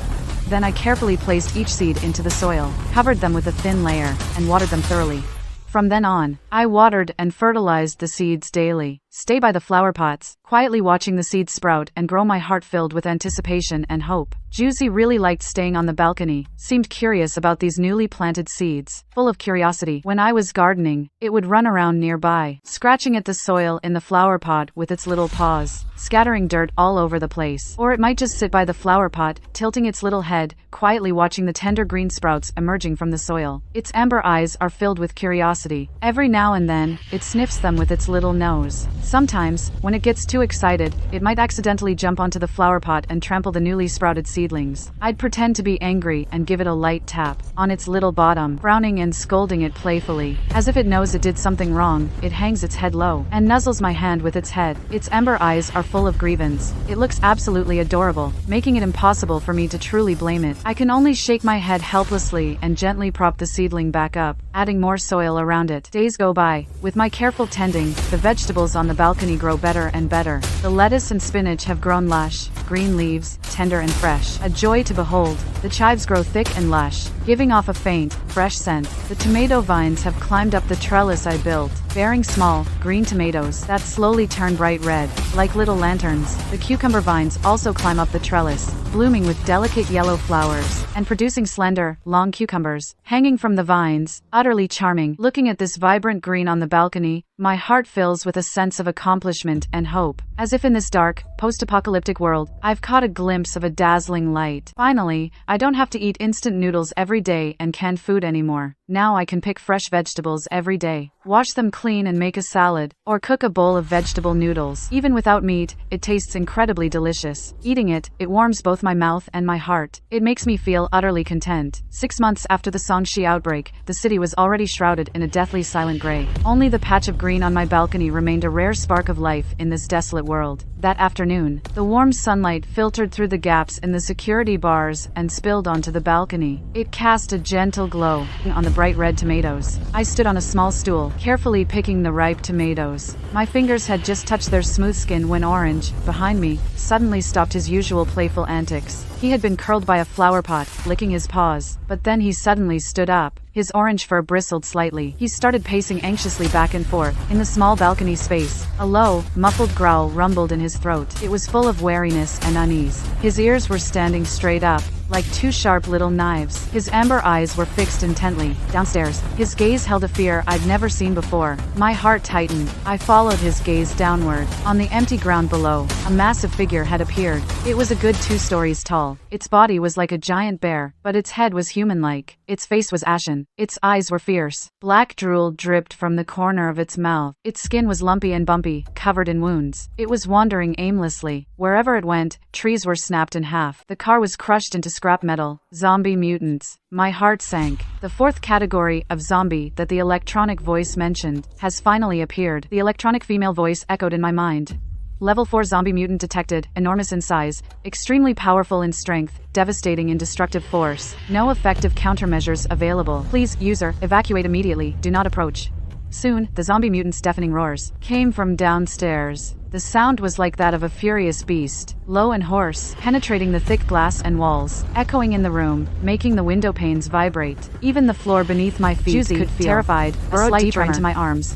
Then I carefully placed each seed into the soil, covered them with a thin layer, and watered them thoroughly. From then on, I watered and fertilized the seeds daily. Stay by the flower pots, quietly watching the seeds sprout and grow, my heart filled with anticipation and hope. Juicy really liked staying on the balcony, seemed curious about these newly planted seeds. Full of curiosity, when I was gardening, it would run around nearby, scratching at the soil in the flower pot with its little paws, scattering dirt all over the place. Or it might just sit by the flower pot, tilting its little head, quietly watching the tender green sprouts emerging from the soil. Its amber eyes are filled with curiosity. Every now and then, it sniffs them with its little nose. Sometimes, when it gets too excited, it might accidentally jump onto the flower pot and trample the newly sprouted seedlings. I'd pretend to be angry and give it a light tap on its little bottom, frowning and scolding it playfully. As if it knows it did something wrong, it hangs its head low and nuzzles my hand with its head. Its amber eyes are full of grievance. It looks absolutely adorable, making it impossible for me to truly blame it. I can only shake my head helplessly and gently prop the seedling back up, adding more soil around it. Days go by. With my careful tending, the vegetables on the balcony grow better and better. The lettuce and spinach have grown lush, green leaves, tender and fresh, a joy to behold. The chives grow thick and lush, giving off a faint, fresh scent. The tomato vines have climbed up the trellis I built, bearing small, green tomatoes that slowly turn bright red, like little lanterns. The cucumber vines also climb up the trellis, blooming with delicate yellow flowers, and producing slender, long cucumbers, hanging from the vines, utterly charming. Looking at this vibrant green on the balcony, my heart fills with a sense of accomplishment and hope. As if in this dark, post-apocalyptic world, I've caught a glimpse of a dazzling light. Finally, I don't have to eat instant noodles every day and canned food anymore. Now I can pick fresh vegetables every day, wash them clean and make a salad, or cook a bowl of vegetable noodles. Even without meat, it tastes incredibly delicious. Eating it, it warms both my mouth and my heart. It makes me feel utterly content. 6 months after the Songshi outbreak, the city was already shrouded in a deathly silent gray. Only the patch of green on my balcony remained a rare spark of life in this desolate world. That afternoon, the warm sunlight filtered through the gaps in the security bars and spilled onto the balcony. It cast a gentle glow on the bright red tomatoes. I stood on a small stool, carefully picking the ripe tomatoes. My fingers had just touched their smooth skin when Orange, behind me, suddenly stopped his usual playful antics. He had been curled by a flower pot, licking his paws, but then he suddenly stood up. His orange fur bristled slightly. He started pacing anxiously back and forth in the small balcony space. A low, muffled growl rumbled in his throat. It was full of wariness and unease. His ears were standing straight up, like two sharp little knives. His amber eyes were fixed intently. Downstairs, his gaze held a fear I'd never seen before. My heart tightened. I followed his gaze downward. On the empty ground below, a massive figure had appeared. It was a good 2 stories tall. Its body was like a giant bear, but its head was human-like. Its face was ashen. Its eyes were fierce. Black drool dripped from the corner of its mouth. Its skin was lumpy and bumpy, covered in wounds. It was wandering aimlessly. Wherever it went, trees were snapped in half. The car was crushed into scrap metal. Zombie mutants. My heart sank. The 4th category of zombie that the electronic voice mentioned has finally appeared. The electronic female voice echoed in my mind. Level 4 zombie mutant detected, enormous in size, extremely powerful in strength, devastating in destructive force. No effective countermeasures available. Please, user, evacuate immediately. Do not approach. Soon, the zombie mutant's deafening roars came from downstairs. The sound was like that of a furious beast, low and hoarse, penetrating the thick glass and walls, echoing in the room, making the window panes vibrate. Even the floor beneath my feet could feel, terrified, burrowed deeper into my arms,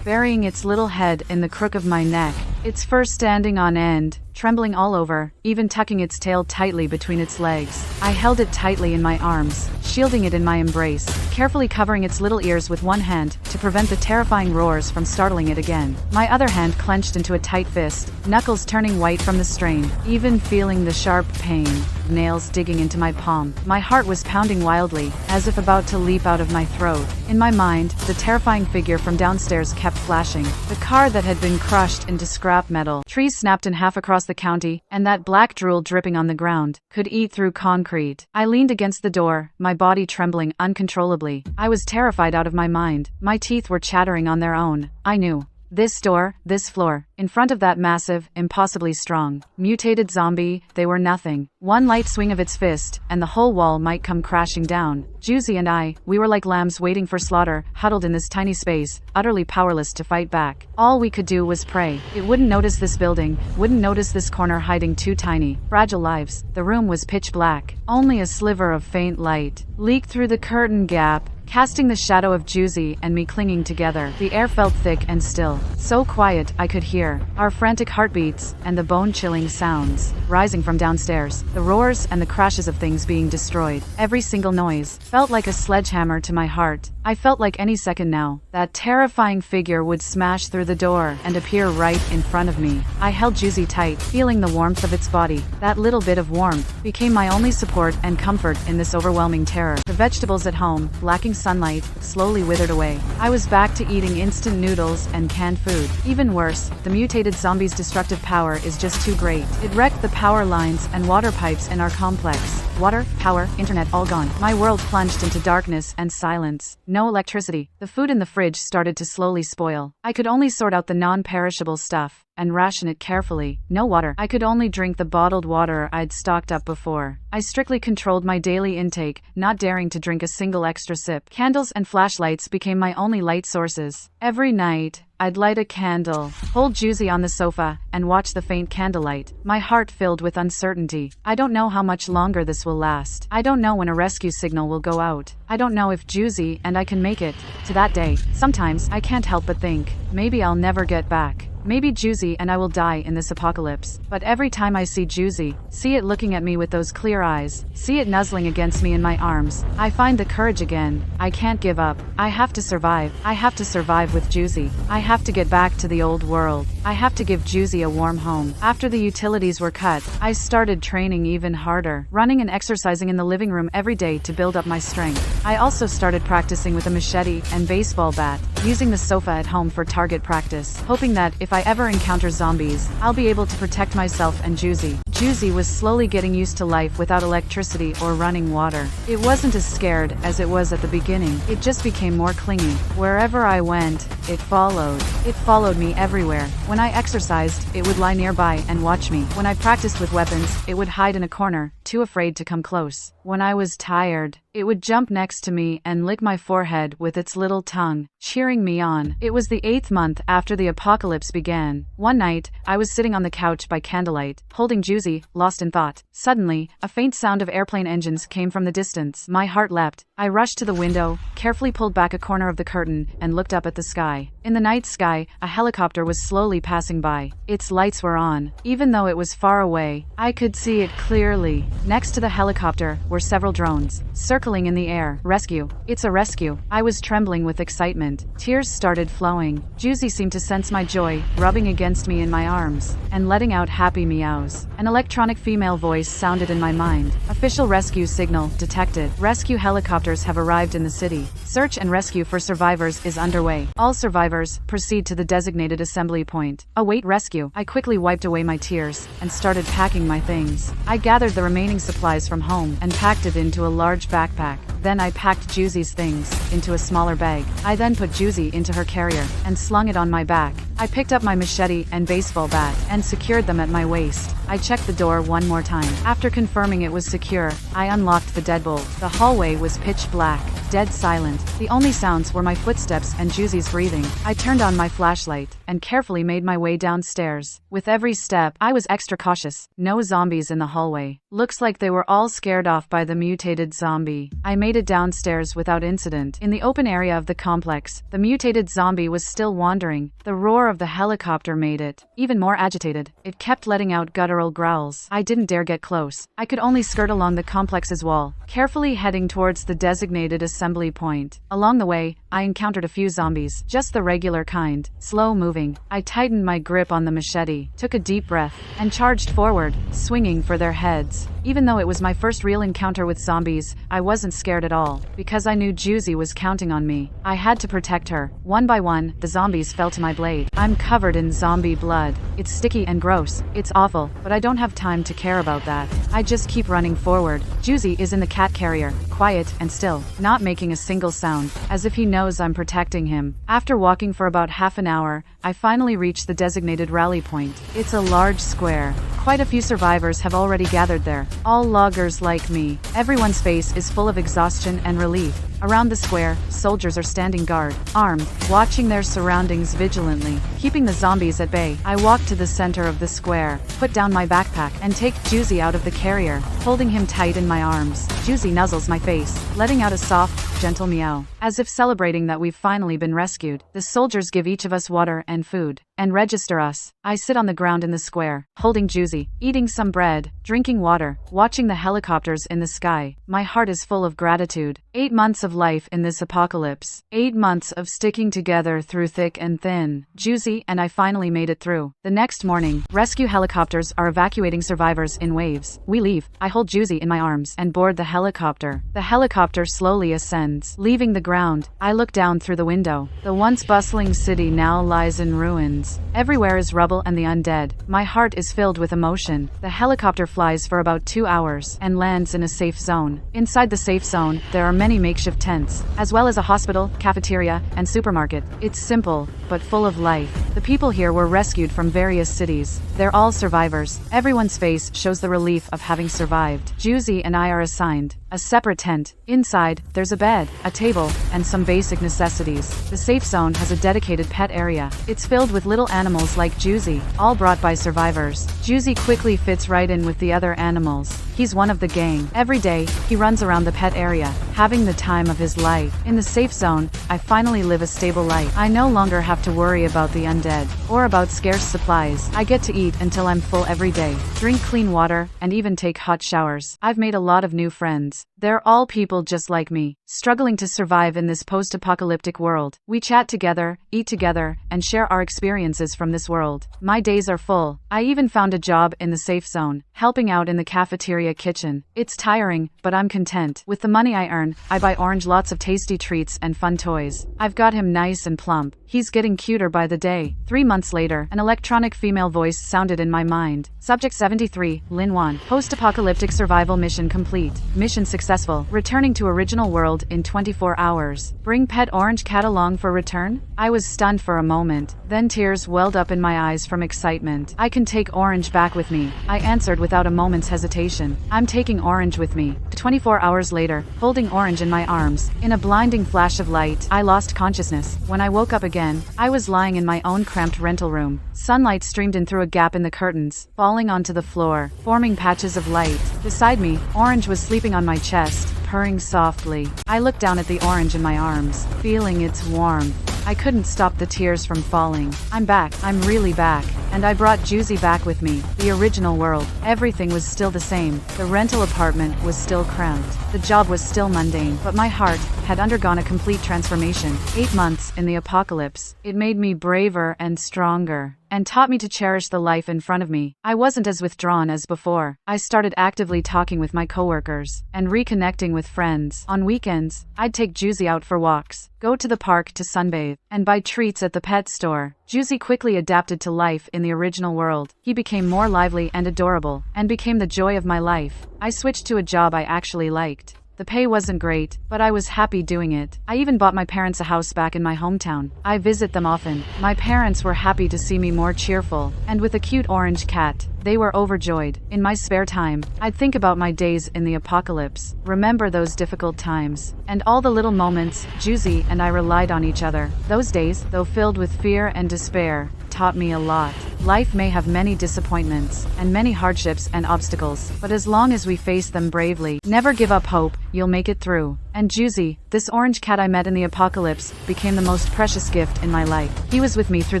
burying its little head in the crook of my neck, its fur standing on end, trembling all over, even tucking its tail tightly between its legs. I held it tightly in my arms, shielding it in my embrace, carefully covering its little ears with one hand to prevent the terrifying roars from startling it again. My other hand clenched into a tight fist, knuckles turning white from the strain, even feeling the sharp pain, nails digging into my palm. My heart was pounding wildly, as if about to leap out of my throat. In my mind, the terrifying figure from downstairs kept flashing. The car that had been crushed into scrap metal, trees snapped in half across the county, and that black drool dripping on the ground, could eat through concrete. I leaned against the door, my body trembling uncontrollably. I was terrified out of my mind. My teeth were chattering on their own. I knew. This door, this floor, in front of that massive, impossibly strong, mutated zombie, they were nothing. One light swing of its fist, and the whole wall might come crashing down. Juicy and I, we were like lambs waiting for slaughter, huddled in this tiny space, utterly powerless to fight back. All we could do was pray. It wouldn't notice this building, wouldn't notice this corner hiding 2 tiny, fragile lives. The room was pitch black. Only a sliver of faint light leaked through the curtain gap, casting the shadow of Juicy and me clinging together. The air felt thick and still, so quiet I could hear our frantic heartbeats and the bone-chilling sounds rising from downstairs, the roars and the crashes of things being destroyed. Every single noise felt like a sledgehammer to my heart. I felt like any second now, that terrifying figure would smash through the door and appear right in front of me. I held Juicy tight, feeling the warmth of its body. That little bit of warmth became my only support and comfort in this overwhelming terror. The vegetables at home, lacking sunlight, slowly withered away. I was back to eating instant noodles and canned food. Even worse, the mutated zombie's destructive power is just too great. It wrecked the power lines and water pipes in our complex. Water, power, internet all gone. My world plunged into darkness and silence. No electricity. The food in the fridge started to slowly spoil. I could only sort out the non-perishable stuff and ration it carefully. No water. I could only drink the bottled water I'd stocked up before. I strictly controlled my daily intake, not daring to drink a single extra sip. Candles and flashlights became my only light sources. Every night, I'd light a candle, hold Juicy on the sofa, and watch the faint candlelight. My heart filled with uncertainty. I don't know how much longer this will last. I don't know when a rescue signal will go out. I don't know if Juicy and I can make it to that day. Sometimes, I can't help but think, maybe I'll never get back. Maybe Juicy and I will die in this apocalypse. But every time I see Juicy, see it looking at me with those clear eyes, see it nuzzling against me in my arms, I find the courage again. I can't give up. I have to survive. I have to survive with Juicy. I have to get back to the old world. I have to give Juicy a warm home. After the utilities were cut, I started training even harder, running and exercising in the living room every day to build up my strength. I also started practicing with a machete and baseball bat, using the sofa at home for target practice, hoping that if I ever encounter zombies, I'll be able to protect myself and Juicy. Juicy was slowly getting used to life without electricity or running water. It wasn't as scared as it was at the beginning. It just became more clingy. Wherever I went, it followed. It followed me everywhere. When I exercised, it would lie nearby and watch me. When I practiced with weapons, it would hide in a corner, too afraid to come close. When I was tired, It would jump next to me and lick my forehead with its little tongue, cheering me on. It was the 8th month after the apocalypse began. One night, I was sitting on the couch by candlelight, holding Juicy, lost in thought. Suddenly, a faint sound of airplane engines came from the distance. My heart leapt. I rushed to the window, carefully pulled back a corner of the curtain, and looked up at the sky. In the night sky, a helicopter was slowly passing by. Its lights were on. Even though it was far away, I could see it clearly. Next to the helicopter were several drones, circling in the air. Rescue. It's a rescue. I was trembling with excitement. Tears started flowing. Juicy seemed to sense my joy, rubbing against me in my arms, and letting out happy meows. An electronic female voice sounded in my mind. Official rescue signal detected. Rescue helicopters have arrived in the city. Search and rescue for survivors is underway. All survivors, proceed to the designated assembly point. Await rescue. I quickly wiped away my tears and started packing my things. I gathered the remaining supplies from home and packed it into a large backpack. Then I packed Juicy's things into a smaller bag. I then put Juicy into her carrier and slung it on my back. I picked up my machete and baseball bat and secured them at my waist. I checked the door one more time. After confirming it was secure, I unlocked the deadbolt. The hallway was pitch black, dead silent. The only sounds were my footsteps and Juicy's breathing. I turned on my flashlight and carefully made my way downstairs. With every step, I was extra cautious. No zombies in the hallway. Looks like they were all scared off by the mutated zombie. I made it downstairs without incident. In the open area of the complex, the mutated zombie was still wandering. The roar of the helicopter made it even more agitated. It kept letting out guttural growls. I didn't dare get close. I could only skirt along the complex's wall, carefully heading towards the designated assembly point. Along the way, I encountered a few zombies, just the regular kind, slow moving. I tightened my grip on the machete, took a deep breath, and charged forward, swinging for their heads. Even though it was my first real encounter with zombies, I wasn't scared at all, because I knew Juicy was counting on me. I had to protect her. One by one, the zombies fell to my blade. I'm covered in zombie blood. It's sticky and gross. It's awful, but I don't have time to care about that. I just keep running forward. Juicy is in the cat carrier, quiet and still, not making a single sound, as if he knows I'm protecting him. After walking for about half an hour, I finally reached the designated rally point. It's a large square. Quite a few survivors have already gathered there, all loggers like me. Everyone's face is full of exhaustion and relief. Around the square, soldiers are standing guard, armed, watching their surroundings vigilantly, keeping the zombies at bay. I walk to the center of the square, put down my backpack, and take Juicy out of the carrier, holding him tight in my arms. Juicy nuzzles my face, letting out a soft, gentle meow, as if celebrating that we've finally been rescued. The soldiers give each of us water and food, and register us. I sit on the ground in the square, holding Juicy, eating some bread, drinking water, watching the helicopters in the sky. My heart is full of gratitude. 8 months of life in this apocalypse. 8 months of sticking together through thick and thin. Juicy and I finally made it through. The next morning, rescue helicopters are evacuating survivors in waves. We leave. I hold Juicy in my arms and board the helicopter. The helicopter slowly ascends, leaving the ground. I look down through the window. The once bustling city now lies in ruins. Everywhere is rubble and the undead. My heart is filled with emotion. The helicopter flies for about 2 hours and lands in a safe zone. Inside the safe zone, there are many makeshift tents, as well as a hospital, cafeteria, and supermarket. It's simple, but full of life. The people here were rescued from various cities. They're all survivors. Everyone's face shows the relief of having survived. Juicy and I are assigned a separate tent. Inside, there's a bed, a table, and some basic necessities. The safe zone has a dedicated pet area. It's filled with little animals like Juicy, all brought by survivors. Juicy quickly fits right in with the other animals. He's one of the gang. Every day, he runs around the pet area, having the time of his life. In the safe zone, I finally live a stable life. I no longer have to worry about the undead, or about scarce supplies. I get to eat until I'm full every day, drink clean water, and even take hot showers. I've made a lot of new friends. They're all people just like me, struggling to survive in this post-apocalyptic world. We chat together, eat together, and share our experiences from this world. My days are full. I even found a job in the safe zone, helping out in the cafeteria kitchen. It's tiring, but I'm content. With the money I earn, I buy Orange lots of tasty treats and fun toys. I've got him nice and plump. He's getting cuter by the day. 3 months later, an electronic female voice sounded in my mind. Subject 73, Lin Wan. Post-apocalyptic survival mission complete. Mission successful. Returning to original world in 24 hours. Bring pet Orange cat along for return? I was stunned for a moment. Then tears welled up in my eyes from excitement. I can take Orange back with me. I answered without a moment's hesitation. I'm taking Orange with me. 24 hours later, holding Orange in my arms, in a blinding flash of light, I lost consciousness. When I woke up again, I was lying in my own cramped rental room. Sunlight streamed in through a gap in the curtains, falling onto the floor, forming patches of light. Beside me, Orange was sleeping on my chest, purring softly. I looked down at the Orange in my arms, feeling its warmth. I couldn't stop the tears from falling. I'm back. I'm really back. And I brought Juicy back with me. The original world. Everything was still the same. The rental apartment was still cramped. The job was still mundane. But my heart had undergone a complete transformation. 8 months in the apocalypse. It made me braver and stronger, and taught me to cherish the life in front of me. I wasn't as withdrawn as before. I started actively talking with my coworkers and reconnecting with friends. On weekends, I'd take Juicy out for walks, go to the park to sunbathe, and buy treats at the pet store. Juicy quickly adapted to life in the original world. He became more lively and adorable, and became the joy of my life. I switched to a job I actually liked. The pay wasn't great, but I was happy doing it. I even bought my parents a house back in my hometown. I visit them often. My parents were happy to see me more cheerful, and with a cute orange cat, they were overjoyed. In my spare time, I'd think about my days in the apocalypse, remember those difficult times, and all the little moments Juicy and I relied on each other. Those days, though filled with fear and despair, taught me a lot. Life may have many disappointments, and many hardships and obstacles, but as long as we face them bravely, never give up hope, you'll make it through. And Juicy, this orange cat I met in the apocalypse, became the most precious gift in my life. He was with me through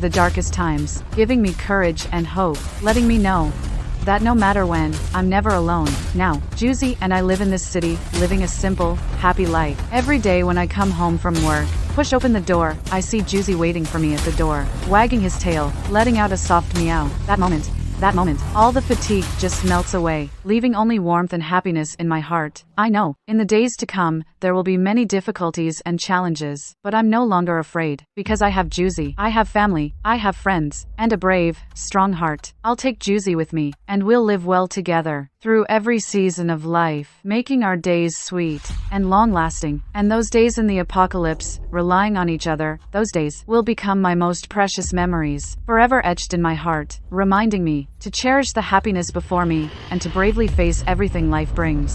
the darkest times, giving me courage and hope, letting me know that no matter when, I'm never alone. Now, Juicy and I live in this city, living a simple, happy life. Every day when I come home from work, push open the door, I see Juicy waiting for me at the door, wagging his tail, letting out a soft meow. That moment, all the fatigue just melts away, leaving only warmth and happiness in my heart. I know, in the days to come, there will be many difficulties and challenges, but I'm no longer afraid, because I have Juicy. I have family, I have friends, and a brave, strong heart. I'll take Juicy with me, and we'll live well together, through every season of life, making our days sweet and long-lasting. And those days in the apocalypse, relying on each other, those days will become my most precious memories, forever etched in my heart, reminding me to cherish the happiness before me, and to bravely face everything life brings.